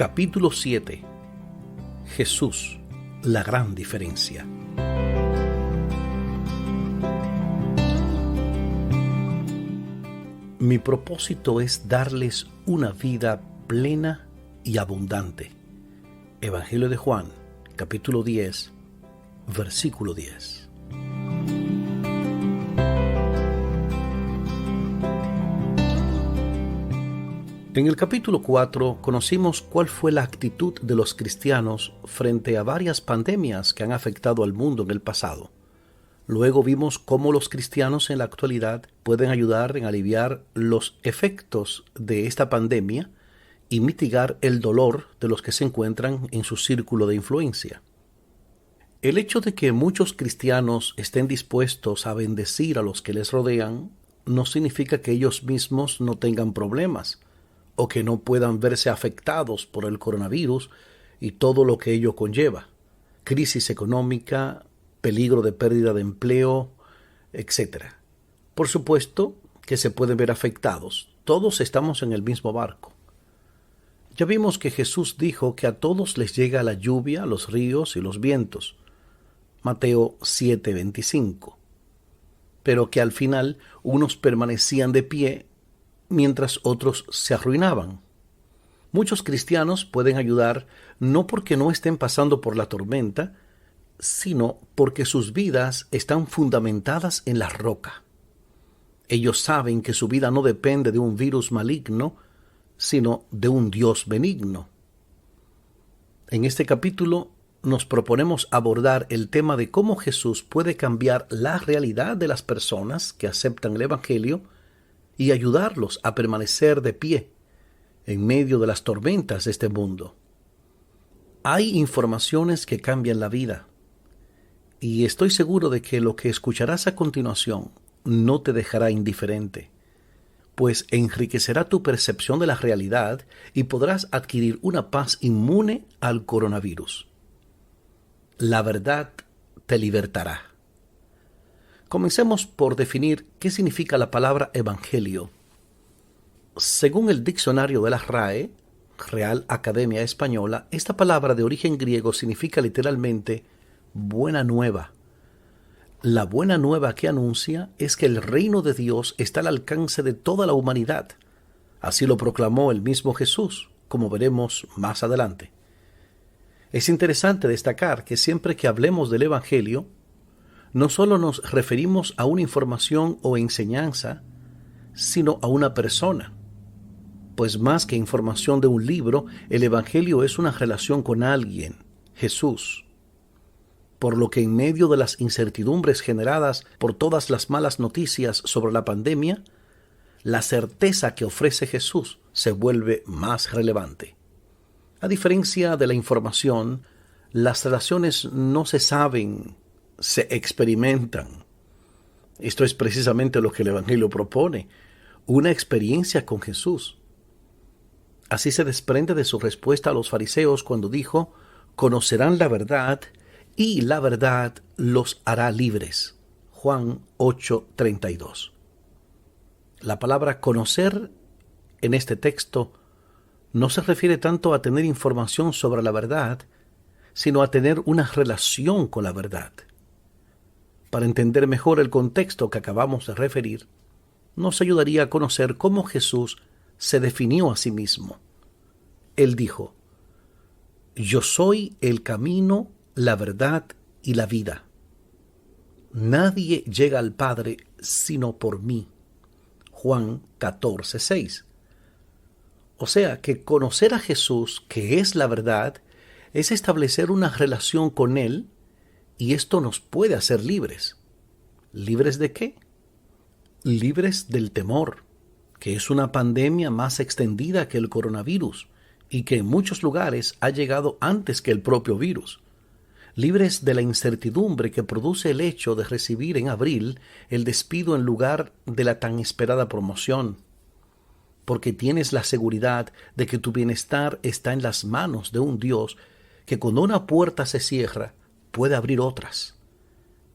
Capítulo 7. Jesús, la gran diferencia. Mi propósito es darles una vida plena y abundante. Evangelio de Juan, capítulo 10, versículo 10. En el capítulo 4 conocimos cuál fue la actitud de los cristianos frente a varias pandemias que han afectado al mundo en el pasado. Luego vimos cómo los cristianos en la actualidad pueden ayudar en aliviar los efectos de esta pandemia y mitigar el dolor de los que se encuentran en su círculo de influencia. El hecho de que muchos cristianos estén dispuestos a bendecir a los que les rodean no significa que ellos mismos no tengan problemas o que no puedan verse afectados por el coronavirus y todo lo que ello conlleva: crisis económica, peligro de pérdida de empleo, etc. Por supuesto que se pueden ver afectados. Todos estamos en el mismo barco. Ya vimos que Jesús dijo que a todos les llega la lluvia, los ríos y los vientos. Mateo 7:25. Pero que al final unos permanecían de pie mientras otros se arruinaban. Muchos cristianos pueden ayudar no porque no estén pasando por la tormenta, sino porque sus vidas están fundamentadas en la roca. Ellos saben que su vida no depende de un virus maligno, sino de un Dios benigno. En este capítulo nos proponemos abordar el tema de cómo Jesús puede cambiar la realidad de las personas que aceptan el Evangelio y ayudarlos a permanecer de pie en medio de las tormentas de este mundo. Hay informaciones que cambian la vida, y estoy seguro de que lo que escucharás a continuación no te dejará indiferente, pues enriquecerá tu percepción de la realidad y podrás adquirir una paz inmune al coronavirus. La verdad te libertará. Comencemos por definir qué significa la palabra evangelio. Según el diccionario de la RAE, Real Academia Española, esta palabra de origen griego significa literalmente buena nueva. La buena nueva que anuncia es que el reino de Dios está al alcance de toda la humanidad. Así lo proclamó el mismo Jesús, como veremos más adelante. Es interesante destacar que siempre que hablemos del evangelio, no solo nos referimos a una información o enseñanza, sino a una persona. Pues más que información de un libro, el Evangelio es una relación con alguien, Jesús. Por lo que en medio de las incertidumbres generadas por todas las malas noticias sobre la pandemia, la certeza que ofrece Jesús se vuelve más relevante. A diferencia de la información, las relaciones no se saben, se experimentan. Esto es precisamente lo que el Evangelio propone, una experiencia con Jesús. Así se desprende de su respuesta a los fariseos cuando dijo: conocerán la verdad y la verdad los hará libres. Juan 8:32. La palabra conocer en este texto no se refiere tanto a tener información sobre la verdad, sino a tener una relación con la verdad. Para entender mejor el contexto que acabamos de referir, nos ayudaría a conocer cómo Jesús se definió a sí mismo. Él dijo: yo soy el camino, la verdad y la vida. Nadie llega al Padre sino por mí. Juan 14:6. O sea que conocer a Jesús, que es la verdad, es establecer una relación con Él, y esto nos puede hacer libres. ¿Libres de qué? Libres del temor, que es una pandemia más extendida que el coronavirus y que en muchos lugares ha llegado antes que el propio virus. Libres de la incertidumbre que produce el hecho de recibir en abril el despido en lugar de la tan esperada promoción, porque tienes la seguridad de que tu bienestar está en las manos de un Dios que cuando una puerta se cierra puede abrir otras,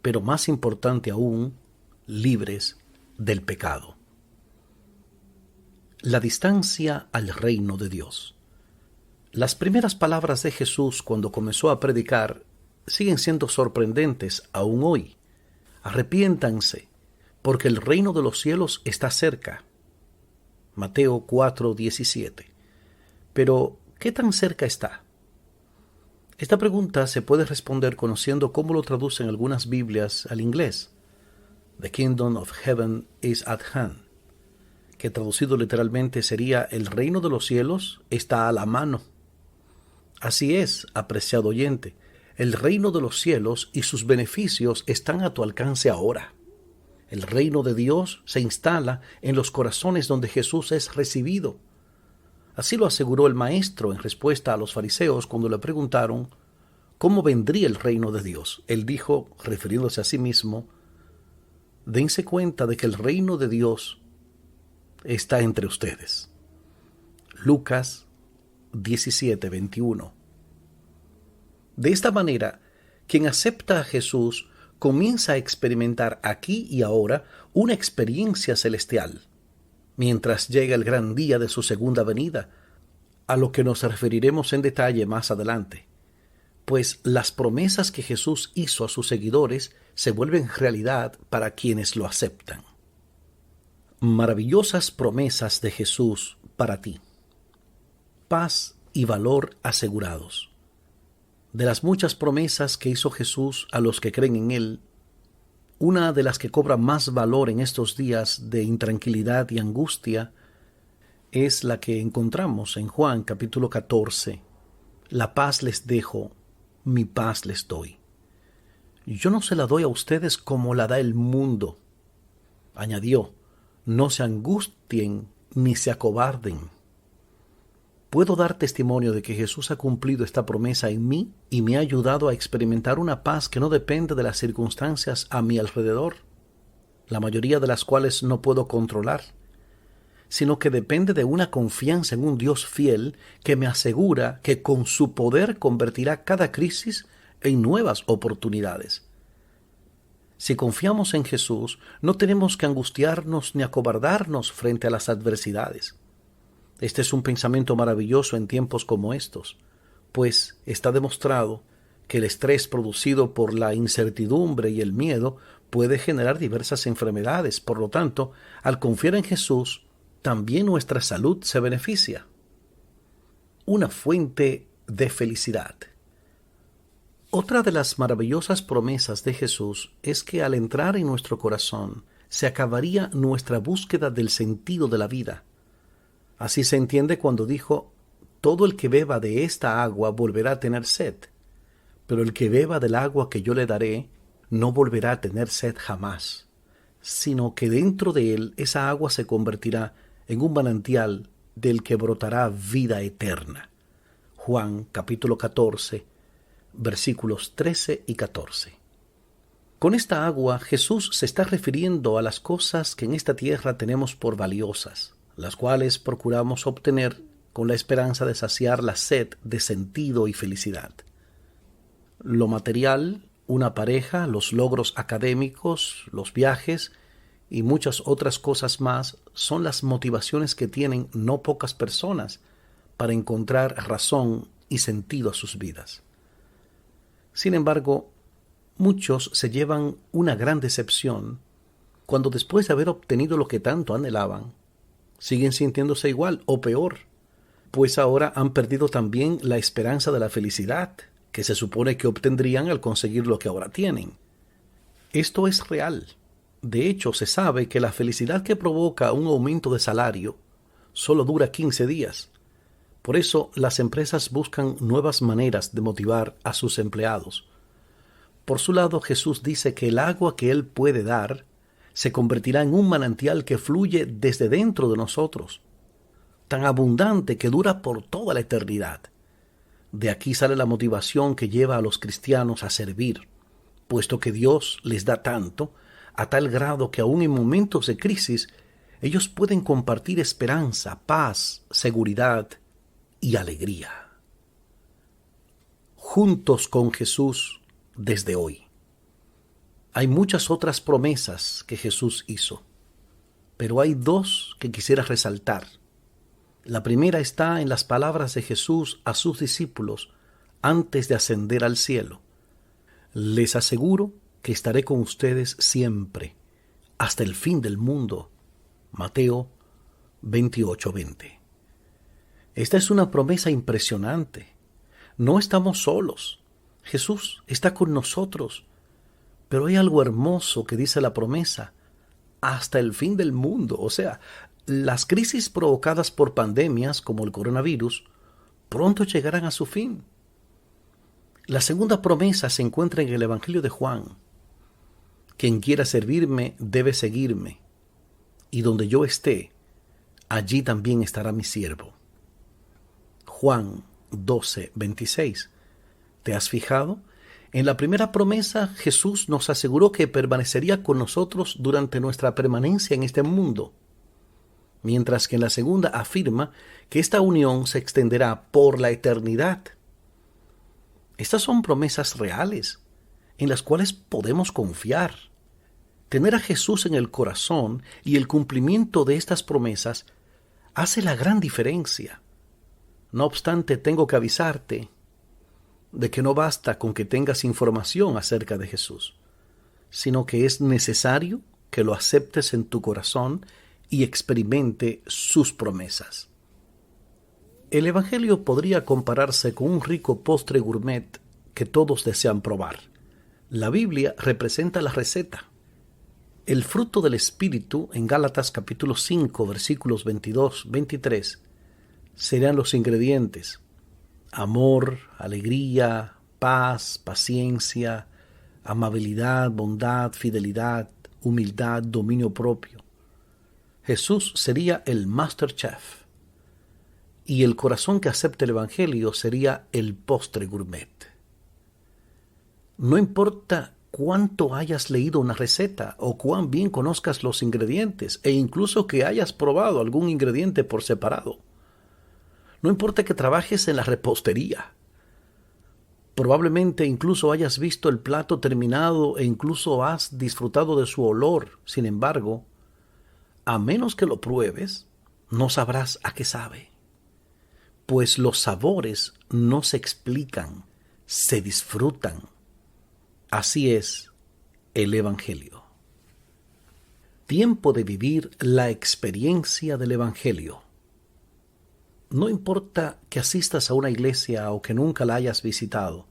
pero más importante aún, libres del pecado. La distancia al reino de Dios. Las primeras palabras de Jesús cuando comenzó a predicar siguen siendo sorprendentes aún hoy. Arrepiéntanse, porque el reino de los cielos está cerca. Mateo 4:17. Pero, ¿qué tan cerca está? Esta pregunta se puede responder conociendo cómo lo traducen algunas Biblias al inglés. The kingdom of heaven is at hand, que traducido literalmente sería el reino de los cielos está a la mano. Así es, apreciado oyente, el reino de los cielos y sus beneficios están a tu alcance ahora. El reino de Dios se instala en los corazones donde Jesús es recibido. Así lo aseguró el maestro en respuesta a los fariseos cuando le preguntaron cómo vendría el reino de Dios. Él dijo, refiriéndose a sí mismo, dense cuenta de que el reino de Dios está entre ustedes. Lucas 17:21. De esta manera, quien acepta a Jesús comienza a experimentar aquí y ahora una experiencia celestial, mientras llega el gran día de su segunda venida, a lo que nos referiremos en detalle más adelante, pues las promesas que Jesús hizo a sus seguidores se vuelven realidad para quienes lo aceptan. Maravillosas promesas de Jesús para ti. Paz y valor asegurados. De las muchas promesas que hizo Jesús a los que creen en Él, una de las que cobra más valor en estos días de intranquilidad y angustia es la que encontramos en Juan capítulo 14. La paz les dejo, mi paz les doy. Yo no se la doy a ustedes como la da el mundo. Añadió, no se angustien ni se acobarden. Puedo dar testimonio de que Jesús ha cumplido esta promesa en mí y me ha ayudado a experimentar una paz que no depende de las circunstancias a mi alrededor, la mayoría de las cuales no puedo controlar, sino que depende de una confianza en un Dios fiel que me asegura que con su poder convertirá cada crisis en nuevas oportunidades. Si confiamos en Jesús, no tenemos que angustiarnos ni acobardarnos frente a las adversidades. Este es un pensamiento maravilloso en tiempos como estos, pues está demostrado que el estrés producido por la incertidumbre y el miedo puede generar diversas enfermedades. Por lo tanto, al confiar en Jesús, también nuestra salud se beneficia. Una fuente de felicidad. Otra de las maravillosas promesas de Jesús es que al entrar en nuestro corazón se acabaría nuestra búsqueda del sentido de la vida. Así se entiende cuando dijo, todo el que beba de esta agua volverá a tener sed, pero el que beba del agua que yo le daré no volverá a tener sed jamás, sino que dentro de él esa agua se convertirá en un manantial del que brotará vida eterna. Juan capítulo 14, versículos 13 y 14. Con esta agua Jesús se está refiriendo a las cosas que en esta tierra tenemos por valiosas, las cuales procuramos obtener con la esperanza de saciar la sed de sentido y felicidad. Lo material, una pareja, los logros académicos, los viajes y muchas otras cosas más son las motivaciones que tienen no pocas personas para encontrar razón y sentido a sus vidas. Sin embargo, muchos se llevan una gran decepción cuando después de haber obtenido lo que tanto anhelaban, siguen sintiéndose igual o peor, pues ahora han perdido también la esperanza de la felicidad que se supone que obtendrían al conseguir lo que ahora tienen. Esto es real. De hecho, se sabe que la felicidad que provoca un aumento de salario solo dura 15 días. Por eso, las empresas buscan nuevas maneras de motivar a sus empleados. Por su lado, Jesús dice que el agua que Él puede dar se convertirá en un manantial que fluye desde dentro de nosotros, tan abundante que dura por toda la eternidad. De aquí sale la motivación que lleva a los cristianos a servir, puesto que Dios les da tanto, a tal grado que aún en momentos de crisis, ellos pueden compartir esperanza, paz, seguridad y alegría. Juntos con Jesús desde hoy. Hay muchas otras promesas que Jesús hizo, pero hay dos que quisiera resaltar. La primera está en las palabras de Jesús a sus discípulos antes de ascender al cielo. Les aseguro que estaré con ustedes siempre, hasta el fin del mundo. Mateo 28:20. Esta es una promesa impresionante. No estamos solos. Jesús está con nosotros. Pero hay algo hermoso que dice la promesa: hasta el fin del mundo. O sea, las crisis provocadas por pandemias como el coronavirus pronto llegarán a su fin. La segunda promesa se encuentra en el Evangelio de Juan. Quien quiera servirme debe seguirme, y donde yo esté, allí también estará mi siervo. Juan 12:26. ¿Te has fijado? En la primera promesa, Jesús nos aseguró que permanecería con nosotros durante nuestra permanencia en este mundo, mientras que en la segunda afirma que esta unión se extenderá por la eternidad. Estas son promesas reales, en las cuales podemos confiar. Tener a Jesús en el corazón y el cumplimiento de estas promesas hace la gran diferencia. No obstante, tengo que avisarte de que no basta con que tengas información acerca de Jesús, sino que es necesario que lo aceptes en tu corazón y experimente sus promesas. El Evangelio podría compararse con un rico postre gourmet que todos desean probar. La Biblia representa la receta. El fruto del Espíritu, en Gálatas capítulo 5, versículos 22-23, serán los ingredientes: amor, alegría, paz, paciencia, amabilidad, bondad, fidelidad, humildad, dominio propio. Jesús sería el Master Chef, y el corazón que acepte el Evangelio sería el postre gourmet. No importa cuánto hayas leído una receta o cuán bien conozcas los ingredientes, e incluso que hayas probado algún ingrediente por separado. No importa que trabajes en la repostería. Probablemente incluso hayas visto el plato terminado e incluso has disfrutado de su olor. Sin embargo, a menos que lo pruebes, no sabrás a qué sabe. Pues los sabores no se explican, se disfrutan. Así es el Evangelio. Tiempo de vivir la experiencia del Evangelio. No importa que asistas a una iglesia o que nunca la hayas visitado,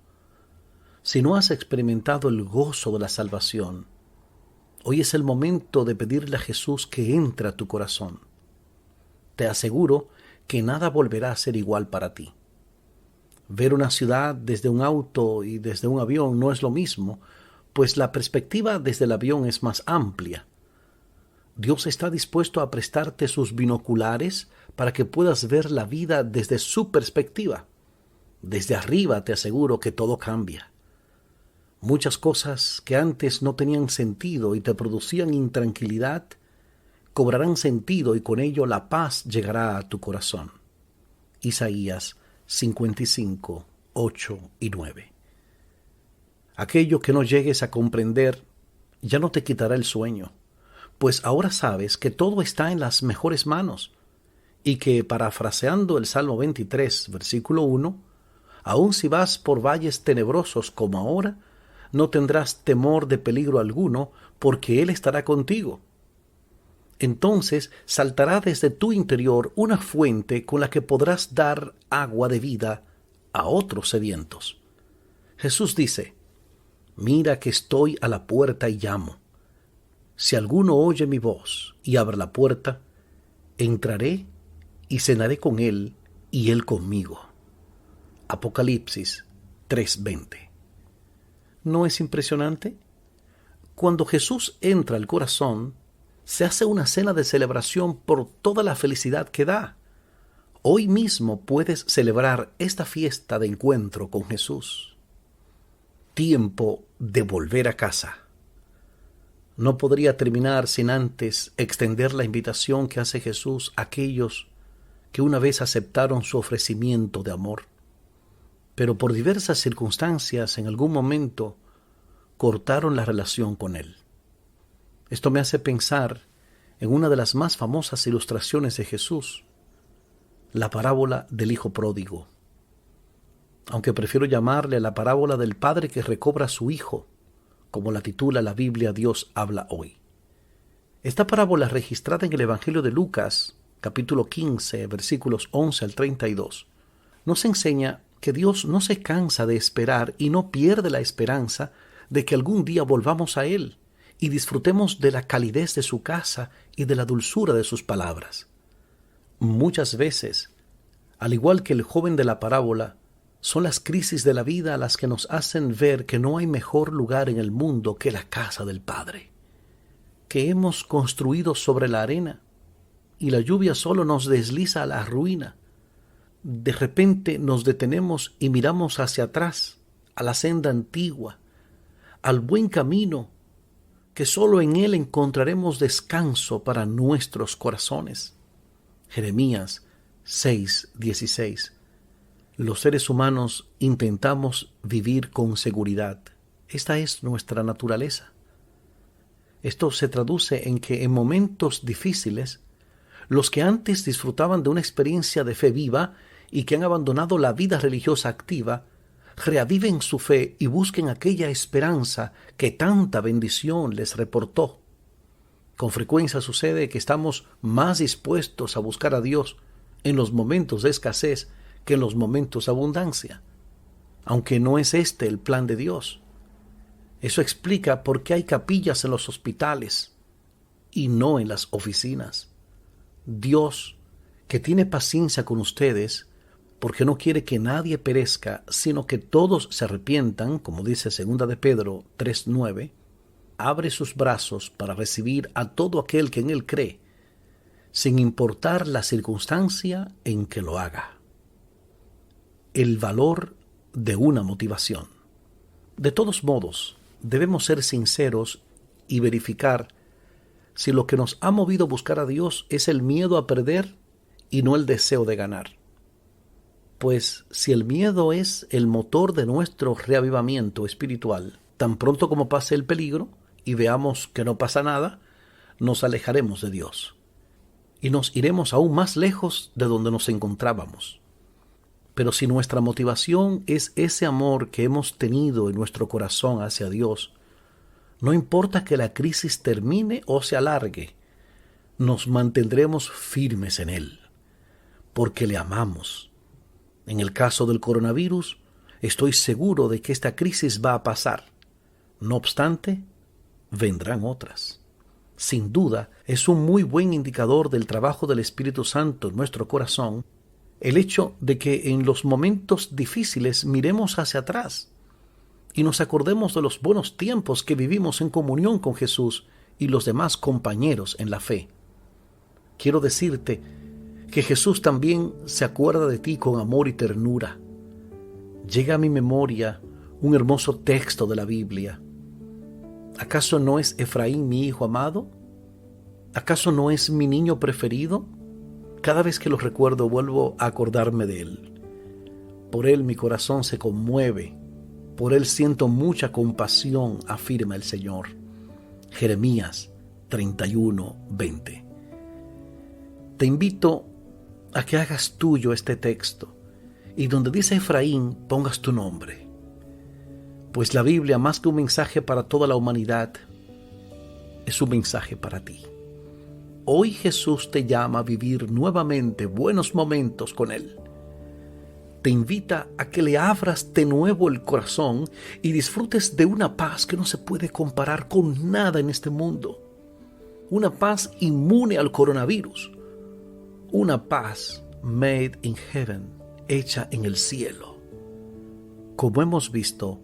si no has experimentado el gozo de la salvación, hoy es el momento de pedirle a Jesús que entre a tu corazón. Te aseguro que nada volverá a ser igual para ti. Ver una ciudad desde un auto y desde un avión no es lo mismo, pues la perspectiva desde el avión es más amplia. Dios está dispuesto a prestarte sus binoculares para que puedas ver la vida desde su perspectiva. Desde arriba te aseguro que todo cambia. Muchas cosas que antes no tenían sentido y te producían intranquilidad, cobrarán sentido y con ello la paz llegará a tu corazón. Isaías 55, 8 y 9. Aquello que no llegues a comprender ya no te quitará el sueño, pues ahora sabes que todo está en las mejores manos y que, parafraseando el Salmo 23, versículo 1, aun si vas por valles tenebrosos como ahora, no tendrás temor de peligro alguno, porque Él estará contigo. Entonces saltará desde tu interior una fuente con la que podrás dar agua de vida a otros sedientos. Jesús dice: mira que estoy a la puerta y llamo. Si alguno oye mi voz y abre la puerta, entraré y cenaré con él y él conmigo. Apocalipsis 3:20. ¿No es impresionante? Cuando Jesús entra al corazón, se hace una cena de celebración por toda la felicidad que da. Hoy mismo puedes celebrar esta fiesta de encuentro con Jesús. Tiempo de volver a casa. No podría terminar sin antes extender la invitación que hace Jesús a aquellos que una vez aceptaron su ofrecimiento de amor, pero por diversas circunstancias en algún momento cortaron la relación con Él. Esto me hace pensar en una de las más famosas ilustraciones de Jesús, la parábola del hijo pródigo, aunque prefiero llamarle la parábola del padre que recobra a su hijo, como la titula la Biblia Dios habla hoy. Esta parábola, registrada en el Evangelio de Lucas, capítulo 15, versículos 11 al 32, nos enseña que Dios no se cansa de esperar y no pierde la esperanza de que algún día volvamos a Él y disfrutemos de la calidez de su casa y de la dulzura de sus palabras. Muchas veces, al igual que el joven de la parábola, son las crisis de la vida las que nos hacen ver que no hay mejor lugar en el mundo que la casa del Padre, que hemos construido sobre la arena y la lluvia solo nos desliza a la ruina. De repente nos detenemos y miramos hacia atrás, a la senda antigua, al buen camino, que solo en él encontraremos descanso para nuestros corazones. Jeremías 6:16. Los seres humanos intentamos vivir con seguridad. Esta es nuestra naturaleza. Esto se traduce en que en momentos difíciles, los que antes disfrutaban de una experiencia de fe viva y que han abandonado la vida religiosa activa, reaviven su fe y busquen aquella esperanza que tanta bendición les reportó. Con frecuencia sucede que estamos más dispuestos a buscar a Dios en los momentos de escasez que en los momentos de abundancia, aunque no es este el plan de Dios. Eso explica por qué hay capillas en los hospitales y no en las oficinas. Dios, que tiene paciencia con ustedes, porque no quiere que nadie perezca, sino que todos se arrepientan, como dice 2 de Pedro 3:9, abre sus brazos para recibir a todo aquel que en él cree, sin importar la circunstancia en que lo haga. El valor de una motivación. De todos modos, debemos ser sinceros y verificar si lo que nos ha movido a buscar a Dios es el miedo a perder y no el deseo de ganar. Pues si el miedo es el motor de nuestro reavivamiento espiritual, tan pronto como pase el peligro y veamos que no pasa nada, nos alejaremos de Dios y nos iremos aún más lejos de donde nos encontrábamos. Pero si nuestra motivación es ese amor que hemos tenido en nuestro corazón hacia Dios, no importa que la crisis termine o se alargue, nos mantendremos firmes en Él, porque le amamos. En el caso del coronavirus, estoy seguro de que esta crisis va a pasar. No obstante, vendrán otras. Sin duda, es un muy buen indicador del trabajo del Espíritu Santo en nuestro corazón el hecho de que en los momentos difíciles miremos hacia atrás y nos acordemos de los buenos tiempos que vivimos en comunión con Jesús y los demás compañeros en la fe. Quiero decirte que Jesús también se acuerda de ti con amor y ternura. Llega a mi memoria un hermoso texto de la Biblia. ¿Acaso no es Efraín mi hijo amado? ¿Acaso no es mi niño preferido? Cada vez que lo recuerdo vuelvo a acordarme de él. Por él mi corazón se conmueve, por él siento mucha compasión, afirma el Señor. Jeremías 31:20. Te invito a que hagas tuyo este texto y donde dice Efraín pongas tu nombre. Pues la Biblia, más que un mensaje para toda la humanidad, es un mensaje para ti. Hoy Jesús te llama a vivir nuevamente buenos momentos con Él. Te invita a que le abras de nuevo el corazón y disfrutes de una paz que no se puede comparar con nada en este mundo. Una paz inmune al coronavirus. Una paz made in heaven, hecha en el cielo. Como hemos visto,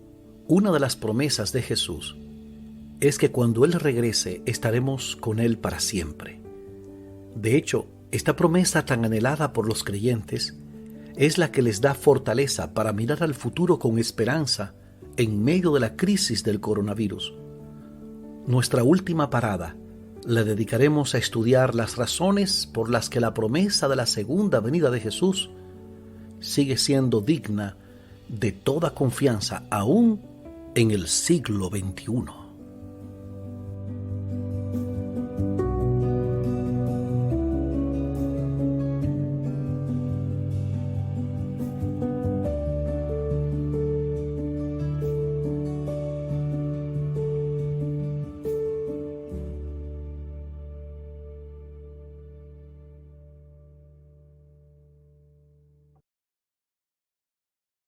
una de las promesas de Jesús es que cuando Él regrese estaremos con Él para siempre. De hecho, esta promesa tan anhelada por los creyentes es la que les da fortaleza para mirar al futuro con esperanza en medio de la crisis del coronavirus. Nuestra última parada la dedicaremos a estudiar las razones por las que la promesa de la segunda venida de Jesús sigue siendo digna de toda confianza aún en el siglo XXI.